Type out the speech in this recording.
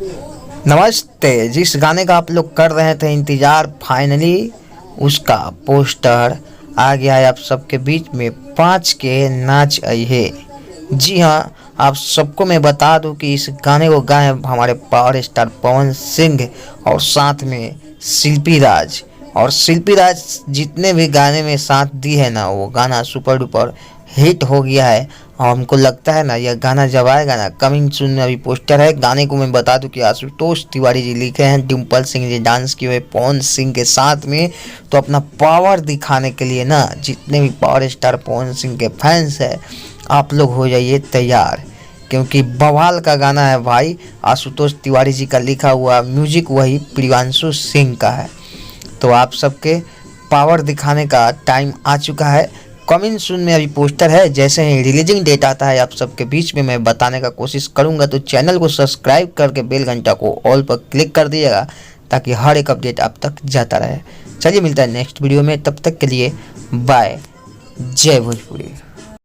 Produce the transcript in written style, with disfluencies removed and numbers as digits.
नमस्ते। जिस गाने का आप लोग कर रहे थे इंतज़ार, फाइनली उसका पोस्टर आ गया है आप सबके बीच में। 5 के नाच आई है। जी हाँ, आप सबको मैं बता दूं कि इस गाने को गाए हैं हमारे पावर स्टार पवन सिंह और साथ में शिल्पी राज। और शिल्पी राज जितने भी गाने में साथ दी है ना, वो गाना सुपर डुपर हिट हो गया है। और हमको लगता है ना, यह गाना जब आएगा ना, कमिंग सून में अभी पोस्टर है। गाने को मैं बता दूं कि आशुतोष तिवारी जी लिखे हैं, डिम्पल सिंह जी डांस किए हुए पवन सिंह के साथ में। तो अपना पावर दिखाने के लिए ना, जितने भी पावर स्टार पवन सिंह के फैंस हैं, आप लोग हो जाइए तैयार, क्योंकि बवाल का गाना है भाई। आशुतोष तिवारी जी का लिखा हुआ, म्यूजिक वही प्रियांशु सिंह का है। तो आप सबके पावर दिखाने का टाइम आ चुका है। कमिंग सून में अभी पोस्टर है, जैसे ही रिलीजिंग डेट आता है आप सबके बीच में मैं बताने का कोशिश करूंगा। तो चैनल को सब्सक्राइब करके बेल घंटा को ऑल पर क्लिक कर दीजिएगा, ताकि हर एक अपडेट आप तक जाता रहे। चलिए मिलता है नेक्स्ट वीडियो में, तब तक के लिए बाय। जय भोजपुरी।